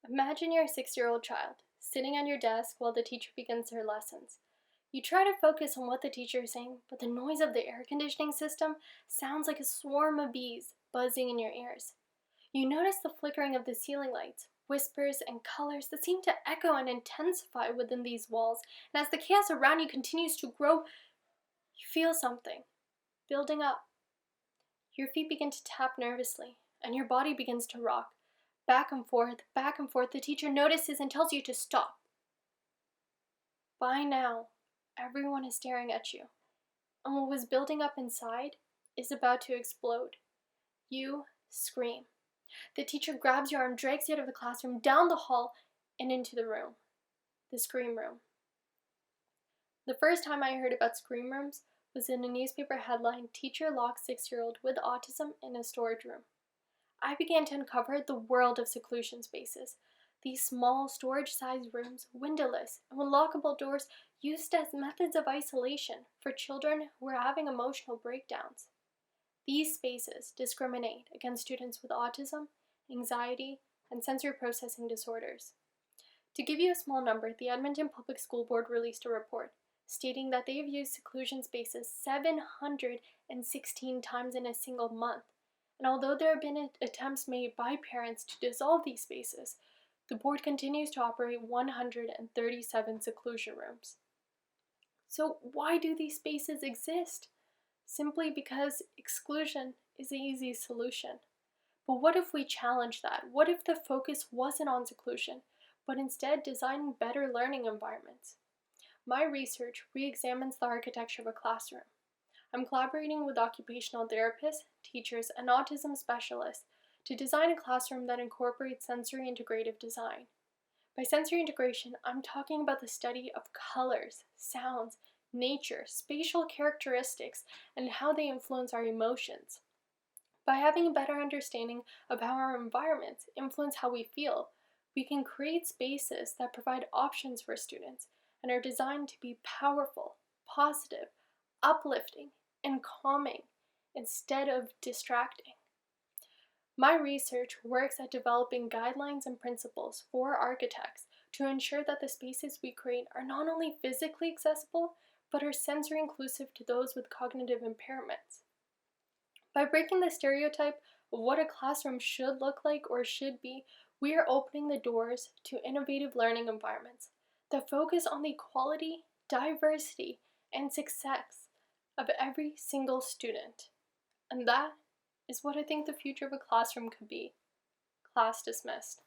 Imagine you're a 6-year-old child, sitting at your desk while the teacher begins her lessons. You try to focus on what the teacher is saying, but the noise of the air conditioning system sounds like a swarm of bees buzzing in your ears. You notice the flickering of the ceiling lights, whispers, and colors that seem to echo and intensify within these walls, and as the chaos around you continues to grow, you feel something building up. Your feet begin to tap nervously, and your body begins to rock. Back and forth, back and forth, the teacher notices and tells you to stop. By now, everyone is staring at you, and what was building up inside is about to explode. You scream. The teacher grabs your arm, drags you out of the classroom, down the hall, and into the room. The scream room. The first time I heard about scream rooms was in a newspaper headline, "Teacher locks 6-year-old with autism in a storage room." I began to uncover the world of seclusion spaces. These small, storage-sized rooms, windowless, and with lockable doors, used as methods of isolation for children who were having emotional breakdowns. These spaces discriminate against students with autism, anxiety, and sensory processing disorders. To give you a small number, the Edmonton Public School Board released a report stating that they have used seclusion spaces 716 times in a single month. And although there have been attempts made by parents to dissolve these spaces, the board continues to operate 137 seclusion rooms. So why do these spaces exist? Simply because exclusion is the easy solution. But what if we challenge that? What if the focus wasn't on seclusion, but instead designing better learning environments? My research re-examines the architecture of a classroom. I'm collaborating with occupational therapists, teachers, and autism specialists to design a classroom that incorporates sensory integrative design. By sensory integration, I'm talking about the study of colors, sounds, nature, spatial characteristics, and how they influence our emotions. By having a better understanding of how our environments influence how we feel, we can create spaces that provide options for students and are designed to be powerful, positive, uplifting, and calming instead of distracting. My research works at developing guidelines and principles for architects to ensure that the spaces we create are not only physically accessible, but are sensory inclusive to those with cognitive impairments. By breaking the stereotype of what a classroom should look like or should be, we are opening the doors to innovative learning environments that focus on the equality, diversity, and success of every single student. And that is what I think the future of a classroom could be. Class dismissed.